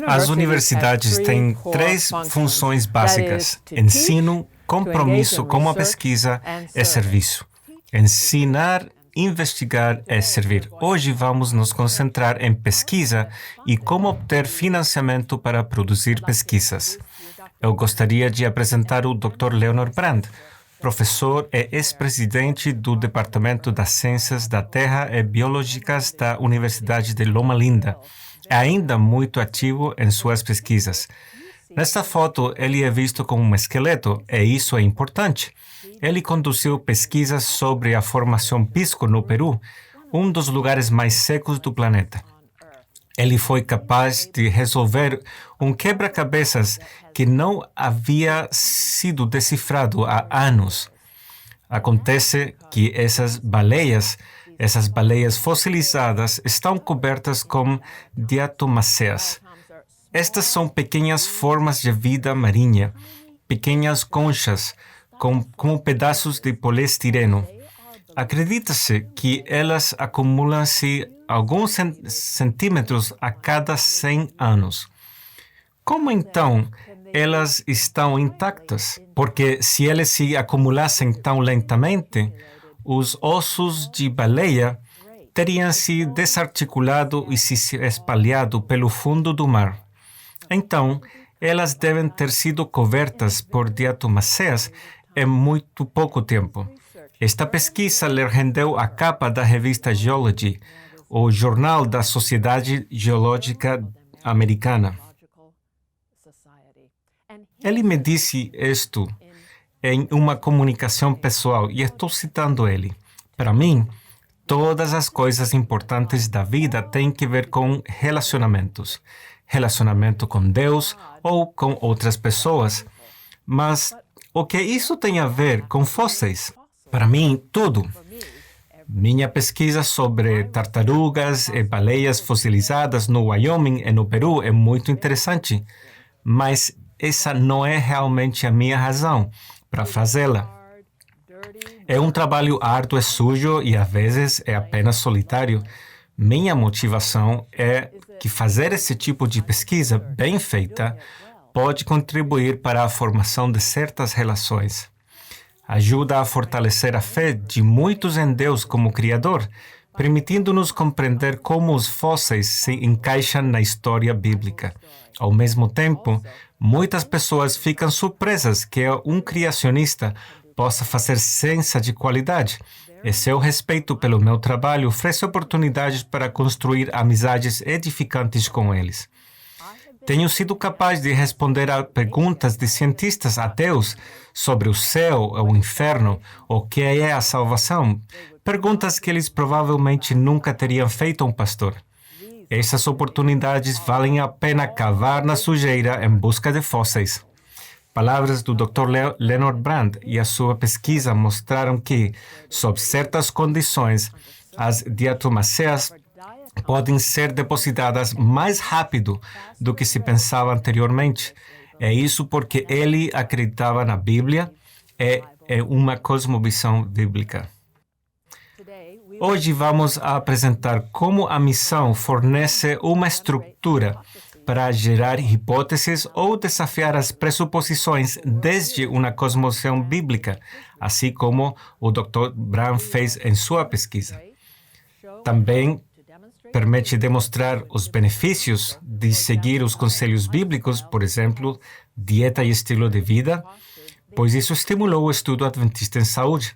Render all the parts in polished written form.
As universidades têm três funções básicas: ensino, compromisso com a pesquisa e serviço. Ensinar, investigar e servir. Hoje vamos nos concentrar em pesquisa e como obter financiamento para produzir pesquisas. Eu gostaria de apresentar o Dr. Leonard Brand, professor e ex-presidente do Departamento das Ciências da Terra e Biológicas da Universidade de Loma Linda. É ainda muito ativo em suas pesquisas. Nesta foto, ele é visto como um esqueleto, e isso é importante. Ele conduziu pesquisas sobre a formação pisco no Peru, um dos lugares mais secos do planeta. Ele foi capaz de resolver um quebra-cabeças que não havia sido decifrado há anos. Acontece que essas baleias fossilizadas estão cobertas com diatomáceas. Estas são pequenas formas de vida marinha, pequenas conchas, como pedaços de poliestireno. Acredita-se que elas acumulam-se alguns centímetros a cada 100 anos. Como então elas estão intactas? Porque se elas se acumulassem tão lentamente, os ossos de baleia teriam se desarticulado e se espalhado pelo fundo do mar. Então, elas devem ter sido cobertas por diatomáceas em muito pouco tempo. Esta pesquisa lhe rendeu a capa da revista Geology, o jornal da Sociedade Geológica Americana. Ele me disse isto em uma comunicação pessoal, e estou citando ele. Para mim, todas as coisas importantes da vida têm que ver com relacionamentos. Relacionamento com Deus ou com outras pessoas. Mas o que isso tem a ver com fósseis? Para mim, tudo. Minha pesquisa sobre tartarugas e baleias fossilizadas no Wyoming e no Peru é muito interessante, mas essa não é realmente a minha razão para fazê-la. É um trabalho árduo e sujo e, às vezes, é apenas solitário. Minha motivação é que fazer esse tipo de pesquisa bem feita pode contribuir para a formação de certas relações. Ajuda a fortalecer a fé de muitos em Deus como Criador, permitindo-nos compreender como os fósseis se encaixam na história bíblica. Ao mesmo tempo, muitas pessoas ficam surpresas que um criacionista possa fazer ciência de qualidade. E seu respeito pelo meu trabalho oferece oportunidades para construir amizades edificantes com eles. Tenho sido capaz de responder a perguntas de cientistas ateus sobre o céu, o inferno, o que é a salvação, perguntas que eles provavelmente nunca teriam feito a um pastor. Essas oportunidades valem a pena cavar na sujeira em busca de fósseis. Palavras do Dr. Leonard Brand e a sua pesquisa mostraram que, sob certas condições, as diatomáceas podem ser depositadas mais rápido do que se pensava anteriormente. É isso porque ele acreditava na Bíblia e em uma cosmovisão bíblica. Hoje vamos apresentar como a missão fornece uma estrutura para gerar hipóteses ou desafiar as pressuposições desde uma cosmovisão bíblica, assim como o Dr. Brand fez em sua pesquisa. Também permite demonstrar os benefícios de seguir os conselhos bíblicos, por exemplo, dieta e estilo de vida, pois isso estimulou o estudo adventista em saúde.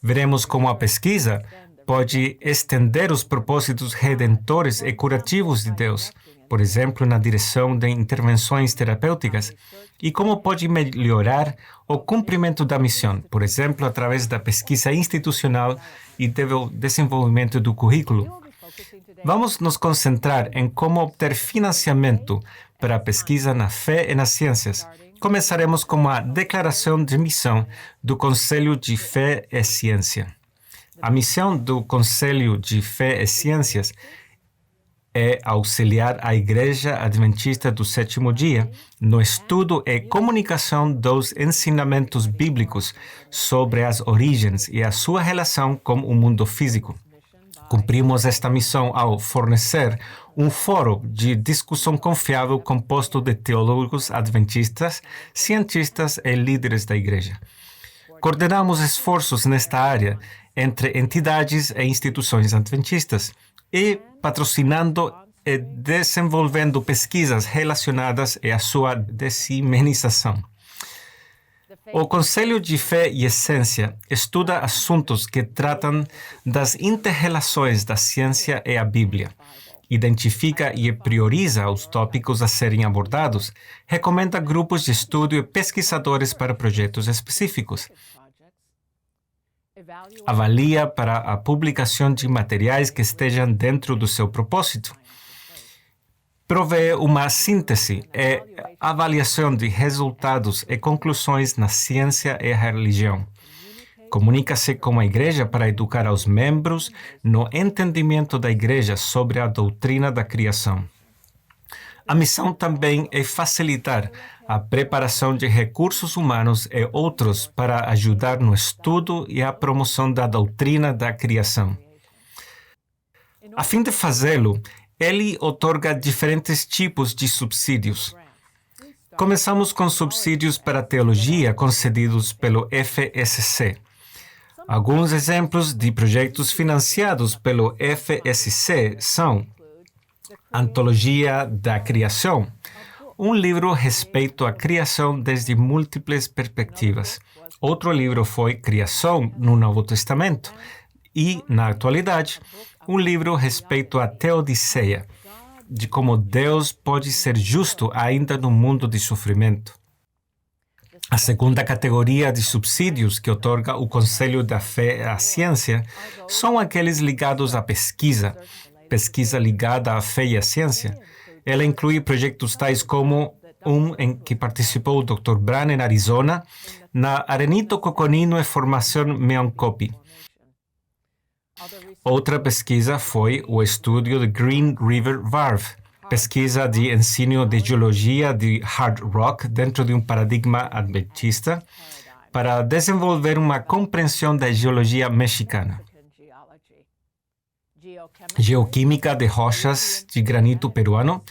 Veremos como a pesquisa pode estender os propósitos redentores e curativos de Deus, por exemplo, na direção de intervenções terapêuticas, e como pode melhorar o cumprimento da missão, por exemplo, através da pesquisa institucional e do desenvolvimento do currículo. Vamos nos concentrar em como obter financiamento para a pesquisa na fé e nas ciências. Começaremos com a declaração de missão do Conselho de Fé e Ciência. A missão do Conselho de Fé e Ciências é auxiliar a Igreja Adventista do Sétimo Dia no estudo e comunicação dos ensinamentos bíblicos sobre as origens e a sua relação com o mundo físico. Cumprimos esta missão ao fornecer um fórum de discussão confiável composto de teólogos adventistas, cientistas e líderes da Igreja. Coordenamos esforços nesta área entre entidades e instituições adventistas e patrocinando e desenvolvendo pesquisas relacionadas à sua disseminação. O Conselho de Fé e Essência estuda assuntos que tratam das inter-relações da ciência e a Bíblia, identifica e prioriza os tópicos a serem abordados, recomenda grupos de estudo e pesquisadores para projetos específicos, avalia para a publicação de materiais que estejam dentro do seu propósito, provê uma síntese e avaliação de resultados e conclusões na ciência e religião. Comunica-se com a Igreja para educar aos membros no entendimento da Igreja sobre a doutrina da criação. A missão também é facilitar a preparação de recursos humanos e outros para ajudar no estudo e a promoção da doutrina da criação. A fim de fazê-lo, ele outorga diferentes tipos de subsídios. Começamos com subsídios para teologia concedidos pelo FSC. Alguns exemplos de projetos financiados pelo FSC são Antologia da Criação, um livro a respeito à criação desde múltiplas perspectivas. Outro livro foi Criação no Novo Testamento e, na atualidade, um livro a respeito à Teodiceia, de como Deus pode ser justo ainda no mundo de sofrimento. A segunda categoria de subsídios que outorga o Conselho da Fé e à Ciência são aqueles ligados à pesquisa ligada à fé e à ciência. Ela inclui projetos tais como um em que participou o Dr. Brown em Arizona, na Arenito Coconino e Formação Meoncopi. Outra pesquisa foi o estudo de Green River Varve, pesquisa de ensino de geologia de hard rock dentro de um paradigma adventista, para desenvolver uma compreensão da geologia mexicana. Geoquímica de rochas de granito peruano.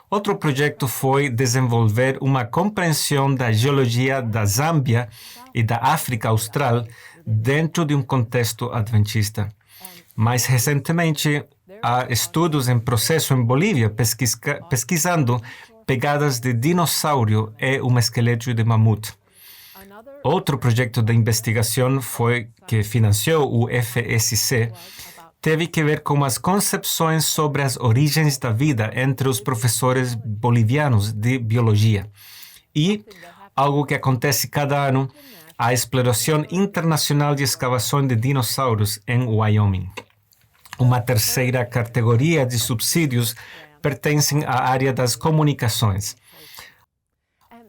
Outro projeto foi desenvolver uma compreensão da geologia da Zâmbia e da África Austral dentro de um contexto adventista. Mais recentemente, há estudos em processo em Bolívia pesquisando pegadas de dinossauro e um esqueleto de mamute. Outro projeto de investigação que financiou o FSC teve que ver com as concepções sobre as origens da vida entre os professores bolivianos de biologia. E, algo que acontece cada ano, a exploração internacional de escavação de dinossauros em Wyoming. Uma terceira categoria de subsídios pertencem à área das comunicações.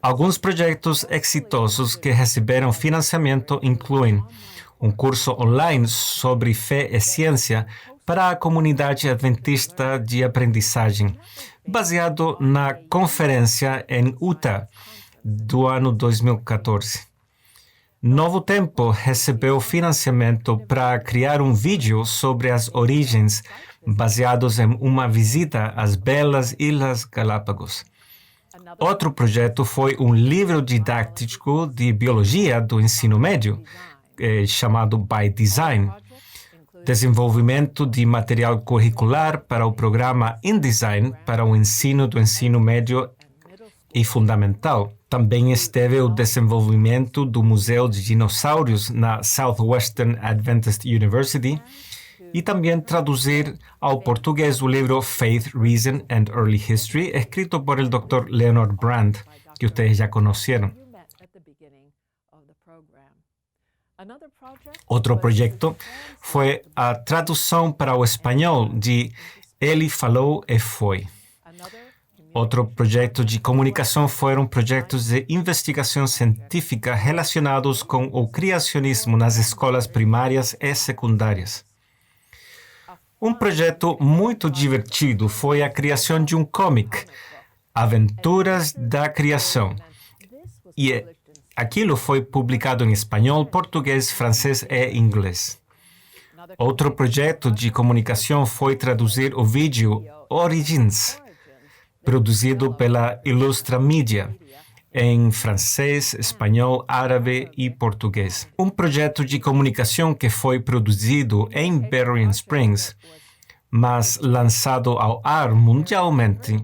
Alguns projetos exitosos que receberam financiamento incluem um curso online sobre fé e ciência para a comunidade adventista de aprendizagem, baseado na conferência em Utah do ano 2014. Novo Tempo recebeu financiamento para criar um vídeo sobre as origens, baseados em uma visita às belas Ilhas Galápagos. Outro projeto foi um livro didático de biologia do ensino médio, chamado By Design, desenvolvimento de material curricular para o programa InDesign para o ensino do ensino médio e fundamental. Também esteve o desenvolvimento do Museu de Dinossauros na Southwestern Adventist University e também traduzir ao português o livro Faith, Reason and Early History, escrito por el Dr. Leonard Brand, que ustedes já conheceram. Outro projeto foi a tradução para o espanhol de Ele Falou e Foi. Outro projeto de comunicação foram projetos de investigação científica relacionados com o criacionismo nas escolas primárias e secundárias. Um projeto muito divertido foi a criação de um comic, Aventuras da Criação. E aquilo foi publicado em espanhol, português, francês e inglês. Outro projeto de comunicação foi traduzir o vídeo Origins, produzido pela Ilustra Mídia, em francês, espanhol, árabe e português. Um projeto de comunicação que foi produzido em Berrien Springs, mas lançado ao ar mundialmente,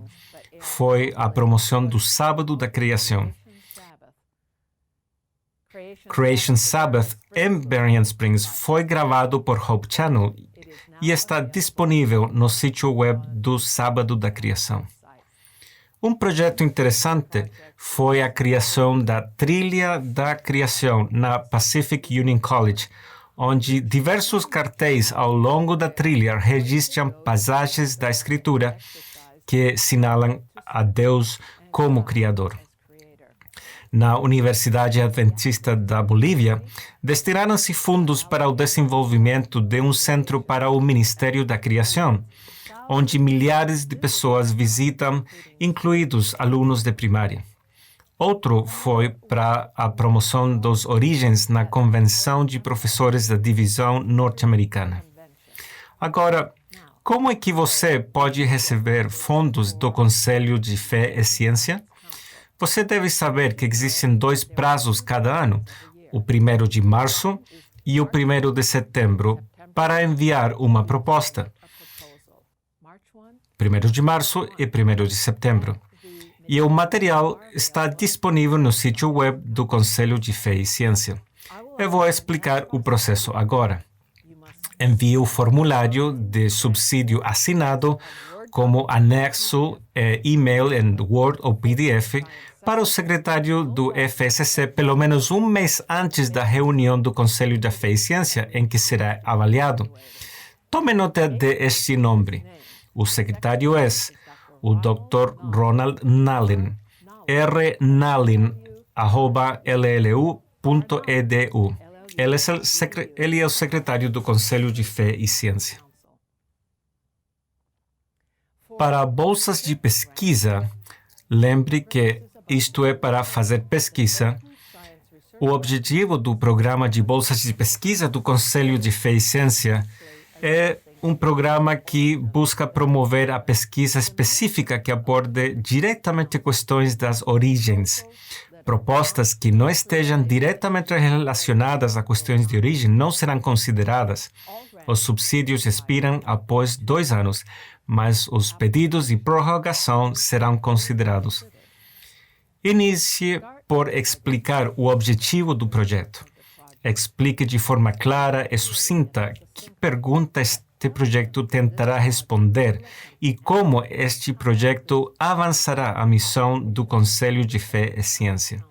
foi a promoção do Sábado da Criação. Creation Sabbath em Berrien Springs foi gravado por Hope Channel e está disponível no sítio web do Sábado da Criação. Um projeto interessante foi a criação da Trilha da Criação na Pacific Union College, onde diversos cartéis ao longo da trilha registram passagens da Escritura que assinalam a Deus como Criador. Na Universidade Adventista da Bolívia, destinaram-se fundos para o desenvolvimento de um centro para o Ministério da Criação, onde milhares de pessoas visitam, incluídos alunos de primária. Outro foi para a promoção dos Origens na Convenção de Professores da Divisão Norte-Americana. Agora, como é que você pode receber fundos do Conselho de Fé e Ciência? Você deve saber que existem 2 prazos cada ano, o 1º de março e o 1º de setembro, para enviar uma proposta. 1º de março e 1º de setembro. E o material está disponível no sítio web do Conselho de Fé e Ciência. Eu vou explicar o processo agora. Envie o formulário de subsídio assinado como anexo e-mail em Word ou PDF para o secretário do FSC pelo menos um mês antes da reunião do Conselho de Fé e Ciência em que será avaliado. Tome nota deste nome. O secretário é o Dr. Ronald Nallin, rnallin@llu.edu. Ele é o secretário do Conselho de Fé e Ciência. Para bolsas de pesquisa, lembre que isto é para fazer pesquisa. O objetivo do programa de bolsas de pesquisa do Conselho de Fé e Ciência é um programa que busca promover a pesquisa específica que aborde diretamente questões das origens. Propostas que não estejam diretamente relacionadas a questões de origem não serão consideradas. Os subsídios expiram após 2 anos, mas os pedidos de prorrogação serão considerados. Inicie por explicar o objetivo do projeto. Explique de forma clara e sucinta que pergunta este projeto tentará responder e como este projeto avançará a missão do Conselho de Fé e Ciência.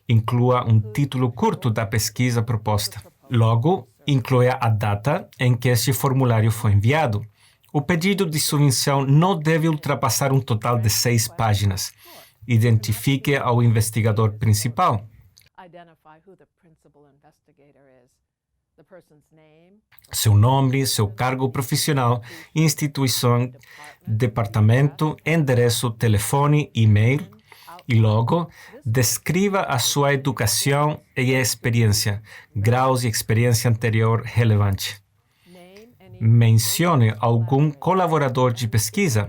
Inclua um título curto da pesquisa proposta. Logo, inclua a data em que este formulário foi enviado. O pedido de submissão não deve ultrapassar um total de 6 páginas. Identifique ao investigador principal. Seu nome, seu cargo profissional, instituição, departamento, endereço, telefone, e-mail e logo, descreva a sua educação e experiência, graus de experiência anterior relevante. Mencione algum colaborador de pesquisa.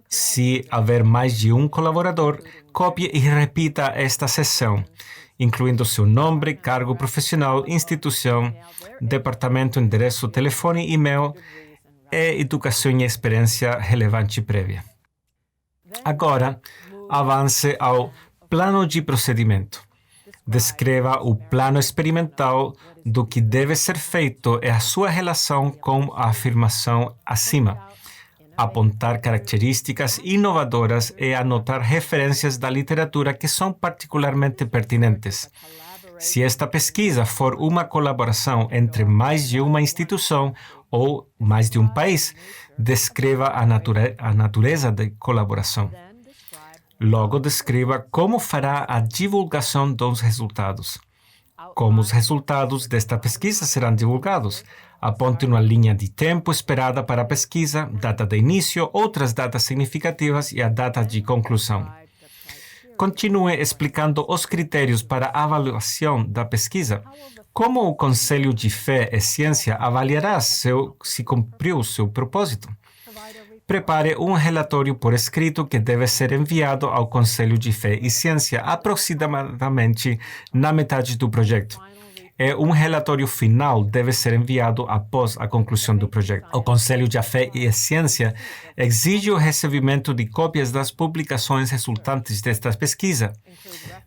Se houver mais de um colaborador, copie e repita esta seção, incluindo seu nome, cargo profissional, instituição, departamento, endereço, telefone, e-mail e educação e experiência relevante prévia. Agora, avance ao plano de procedimento. Descreva o plano experimental do que deve ser feito e a sua relação com a afirmação acima. Apontar características inovadoras e anotar referências da literatura que são particularmente pertinentes. Se esta pesquisa for uma colaboração entre mais de uma instituição ou mais de um país, descreva a natureza da colaboração. Logo, descreva como fará a divulgação dos resultados. Como os resultados desta pesquisa serão divulgados. Aponte uma linha de tempo esperada para a pesquisa, data de início, outras datas significativas e a data de conclusão. Continue explicando os critérios para a avaliação da pesquisa. Como o Conselho de Fé e Ciência avaliará se cumpriu seu propósito? prepare um relatório por escrito que deve ser enviado ao Conselho de Fé e Ciência aproximadamente na metade do projeto. Um relatório final deve ser enviado após a conclusão do projeto. O Conselho de Fé e Ciência exige o recebimento de cópias das publicações resultantes desta pesquisa.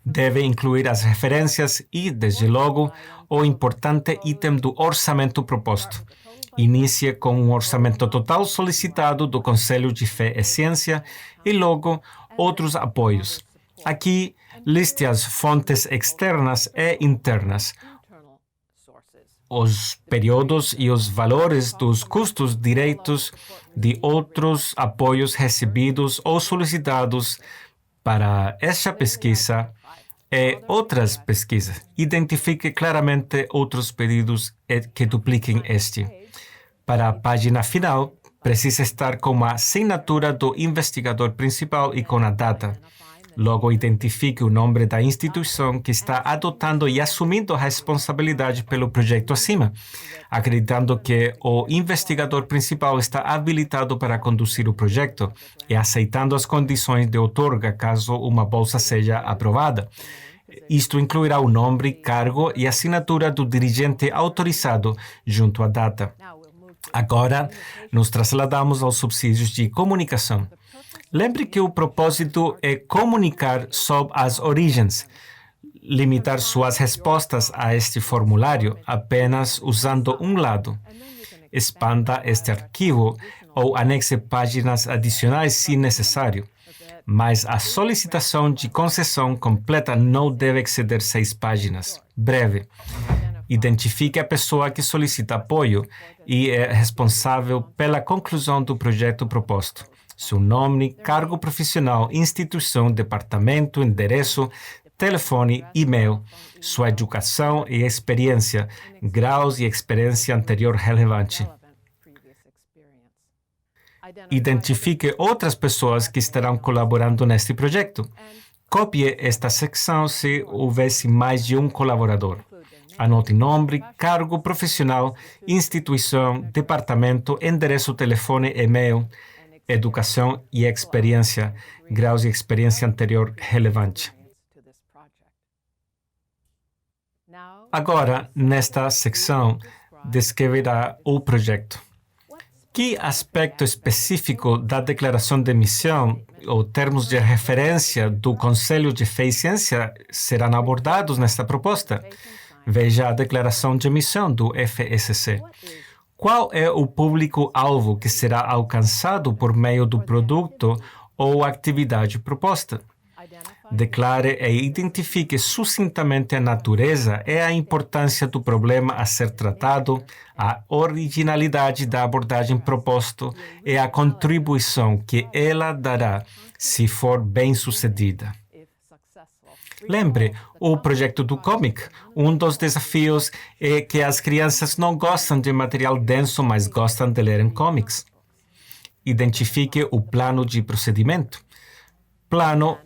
Deve incluir as referências e, desde logo, o importante item do orçamento proposto. Inicie com um orçamento total solicitado do Conselho de Fé e Ciência e, logo, outros apoios. Aqui, liste as fontes externas e internas, os períodos e os valores dos custos diretos de outros apoios recebidos ou solicitados para esta pesquisa e outras pesquisas. Identifique claramente outros pedidos que dupliquem este. Para a página final, precisa estar com a assinatura do investigador principal e com a data. Logo, identifique o nome da instituição que está adotando e assumindo a responsabilidade pelo projeto acima, acreditando que o investigador principal está habilitado para conduzir o projeto e aceitando as condições de outorga caso uma bolsa seja aprovada. Isto incluirá o nome, cargo e assinatura do dirigente autorizado junto à data. Agora, nos trasladamos aos subsídios de comunicação. Lembre que o propósito é comunicar sobre as origens. Limitar suas respostas a este formulário apenas usando um lado. Expanda este arquivo ou anexe páginas adicionais se necessário. Mas a solicitação de concessão completa não deve exceder 6 páginas. Breve. Identifique a pessoa que solicita apoio e é responsável pela conclusão do projeto proposto. Seu nome, cargo profissional, instituição, departamento, endereço, telefone, e-mail, sua educação e experiência, graus e experiência anterior relevante. Identifique outras pessoas que estarão colaborando neste projeto. Copie esta secção se houvesse mais de um colaborador. Anote nome, cargo profissional, instituição, departamento, endereço, telefone, e-mail, educação e experiência, graus e experiência anterior relevante. Agora, nesta secção, descreverá o projeto. Que aspecto específico da declaração de missão ou termos de referência do Conselho de Fé e Ciência serão abordados nesta proposta? Veja a declaração de missão do FSC. Qual é o público-alvo que será alcançado por meio do produto ou atividade proposta? Declare e identifique sucintamente a natureza e a importância do problema a ser tratado, a originalidade da abordagem proposta e a contribuição que ela dará se for bem-sucedida. Lembre, o projeto do comic. Um dos desafios é que as crianças não gostam de material denso, mas gostam de ler em comics. Identifique o plano de procedimento. Plano,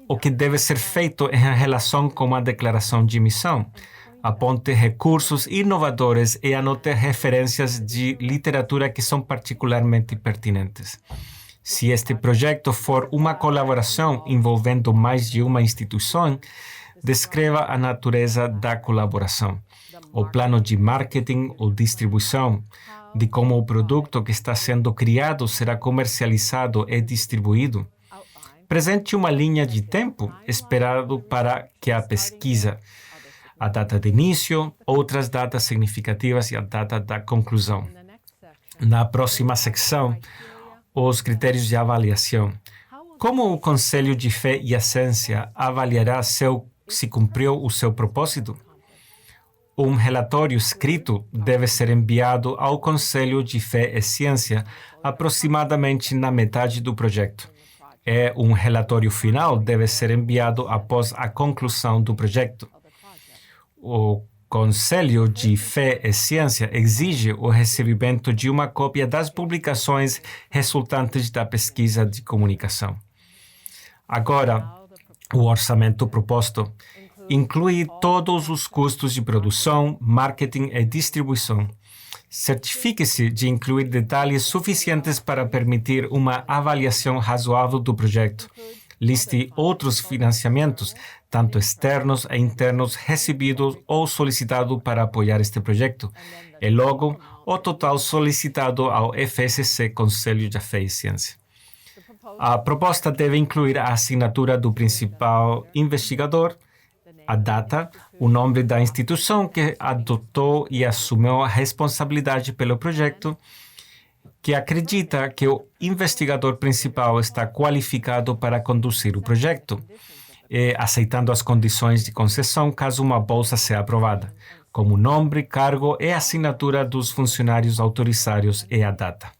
o que deve ser feito em relação com a declaração de missão. Aponte recursos inovadores e anote referências de literatura que são particularmente pertinentes. Se este projeto for uma colaboração envolvendo mais de uma instituição, descreva a natureza da colaboração, o plano de marketing ou distribuição, de como o produto que está sendo criado será comercializado e distribuído. Presente uma linha de tempo esperado para que a pesquisa, a data de início, outras datas significativas e a data da conclusão. Na próxima secção, os critérios de avaliação. Como o Conselho de Fé e Ciência avaliará se cumpriu o seu propósito? Um relatório escrito deve ser enviado ao Conselho de Fé e Ciência aproximadamente na metade do projeto. E um relatório final deve ser enviado após a conclusão do projeto. O Conselho de Fé e Ciência exige o recebimento de uma cópia das publicações resultantes da pesquisa de comunicação. Agora, o orçamento proposto inclui todos os custos de produção, marketing e distribuição. Certifique-se de incluir detalhes suficientes para permitir uma avaliação razoável do projeto. Liste outros financiamentos, tanto externos e internos, recebidos ou solicitados para apoiar este projeto, e logo o total solicitado ao FSC Conselho de Fé e Ciência. A proposta deve incluir a assinatura do principal investigador, a data, o nome da instituição que adotou e assumiu a responsabilidade pelo projeto, que acredita que o investigador principal está qualificado para conduzir o projeto, e aceitando as condições de concessão caso uma bolsa seja aprovada, como nome, cargo e assinatura dos funcionários autorizados e a data.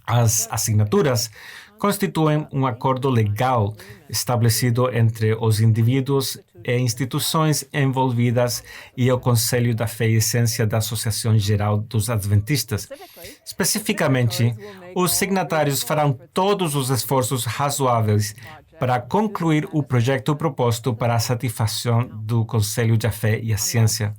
As assinaturas constituem um acordo legal estabelecido entre os indivíduos e instituições envolvidas e o Conselho da Fé e Ciência da Associação Geral dos Adventistas. Especificamente, os signatários farão todos os esforços razoáveis para concluir o projeto proposto para a satisfação do Conselho da Fé e a Ciência,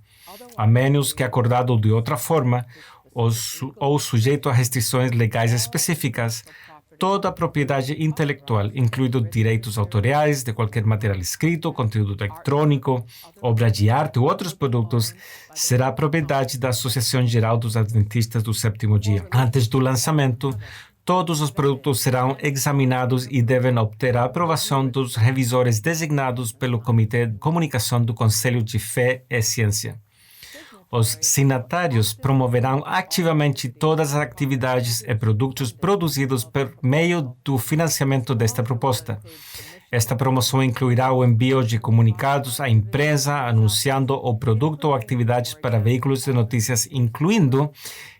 a menos que acordado de outra forma ou sujeito a restrições legais específicas. Toda a propriedade intelectual, incluindo direitos autoriais de qualquer material escrito, conteúdo eletrônico, obra de arte ou outros produtos, será propriedade da Associação Geral dos Adventistas do Sétimo Dia. Antes do lançamento, todos os produtos serão examinados e devem obter a aprovação dos revisores designados pelo Comitê de Comunicação do Conselho de Fé e Ciência. Os signatários promoverão ativamente todas as atividades e produtos produzidos por meio do financiamento desta proposta. Esta promoção incluirá o envio de comunicados à imprensa anunciando o produto ou atividades para veículos de notícias, incluindo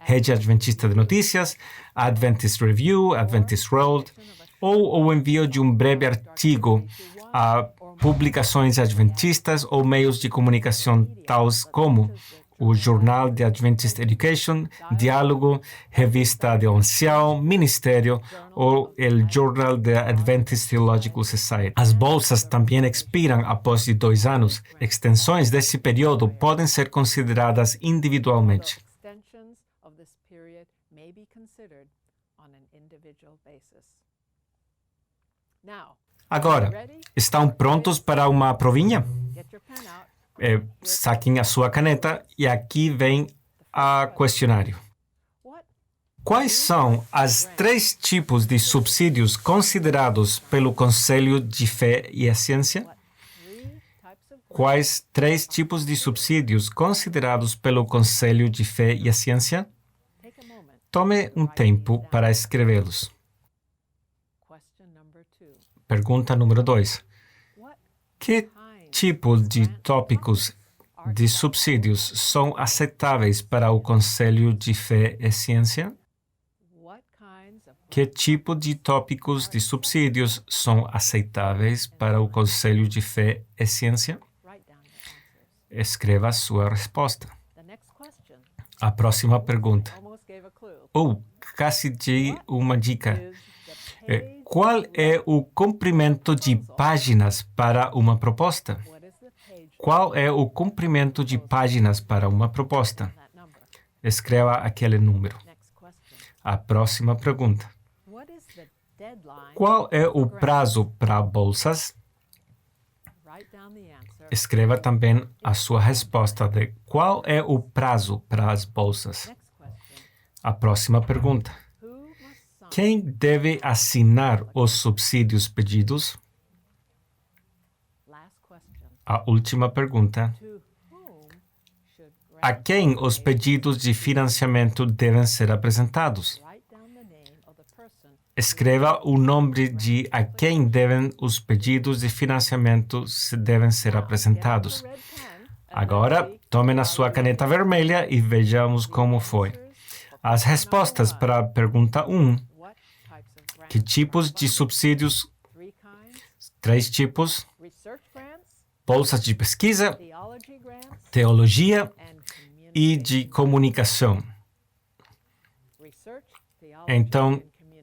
Rede Adventista de Notícias, Adventist Review, Adventist World, ou o envio de um breve artigo a publicações adventistas ou meios de comunicação tais como o Jornal de Adventist Education, Diálogo, Revista de Ancião, Ministério ou o Journal de Adventist Theological Society. As bolsas também expiram após de 2 anos. Extensões desse período podem ser consideradas individualmente. Agora, estão prontos para uma provinha? Saquem a sua caneta e aqui vem o questionário. Quais são as 3 tipos de subsídios considerados pelo Conselho de Fé e a Ciência? Quais 3 tipos de subsídios considerados pelo Conselho de Fé e a Ciência? Tome um tempo para escrevê-los. Pergunta número 2. Que tipo de tópicos de subsídios são aceitáveis para o Conselho de Fé e Ciência? Que tipo de tópicos de subsídios são aceitáveis para o Conselho de Fé e Ciência? Escreva sua resposta. A próxima pergunta. Quase de uma dica. Qual é o comprimento de páginas para uma proposta? Qual é o comprimento de páginas para uma proposta? Escreva aquele número. A próxima pergunta. Qual é o prazo para bolsas? Escreva também a sua resposta de qual é o prazo para as bolsas. A próxima pergunta. Quem deve assinar os subsídios pedidos? A última pergunta. A quem os pedidos de financiamento devem ser apresentados? Escreva o nome de a quem devem os pedidos de financiamento devem ser apresentados. Agora, tome na sua caneta vermelha e vejamos como foi. As respostas para a pergunta 1. Que tipos de subsídios? 3 tipos. Bolsas de pesquisa, teologia e de comunicação. Então,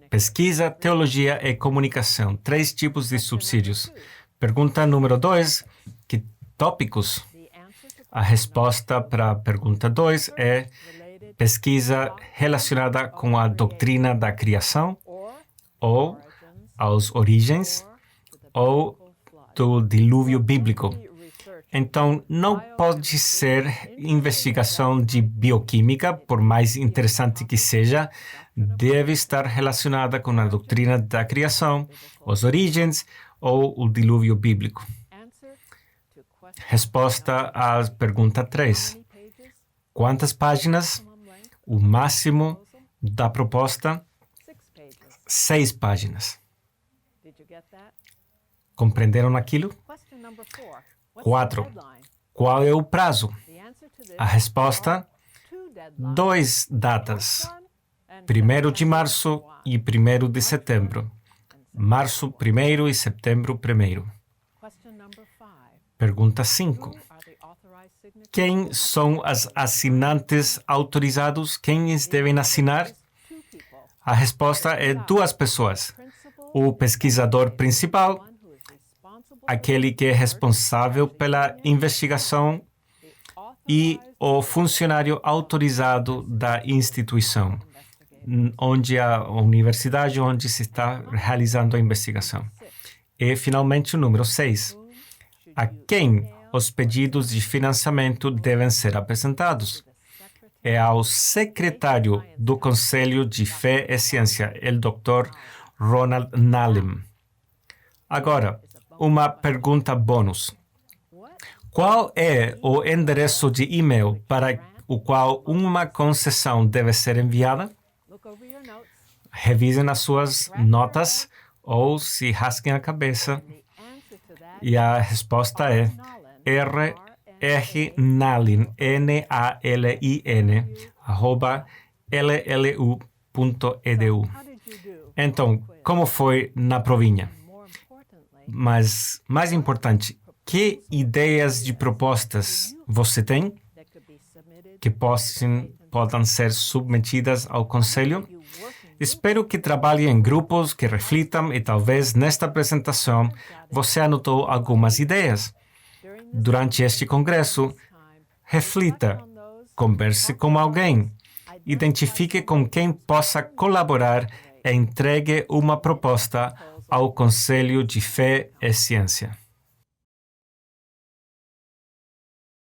pesquisa, teologia e comunicação. 3 tipos de subsídios. Pergunta número 2. Que tópicos? A resposta para a pergunta 2 é pesquisa relacionada com a doutrina da criação, ou as origens, ou do dilúvio bíblico. Então, não pode ser investigação de bioquímica, por mais interessante que seja, deve estar relacionada com a doutrina da criação, as origens ou o dilúvio bíblico. Resposta à pergunta 3. Quantas páginas? O máximo da proposta? 6 páginas. Compreenderam aquilo? 4. Qual é o prazo? A resposta: 2 datas. 1º de março e 1º de setembro. Março 1º e setembro 1º. Pergunta 5. Quem são os assinantes autorizados? Quem devem assinar? A resposta é 2 pessoas. O pesquisador principal, aquele que é responsável pela investigação, e o funcionário autorizado da instituição, onde a universidade onde se está realizando a investigação. E, finalmente, o número 6. A quem os pedidos de financiamento devem ser apresentados? É ao secretário do Conselho de Fé e Ciência, o Dr. Ronald Nallem. Agora, uma pergunta bônus. Qual é o endereço de e-mail para o qual uma concessão deve ser enviada? Revisem as suas notas ou se rasguem a cabeça. E a resposta é rnalin, Nalin, @llu.edu. Então, como foi na provinha? Mas, mais importante, que ideias de propostas você tem que podem ser submetidas ao Conselho? Espero que trabalhe em grupos que reflitam e talvez nesta apresentação você anotou algumas ideias. Durante este congresso, reflita, converse com alguém, identifique com quem possa colaborar e entregue uma proposta ao Conselho de Fé e Ciência.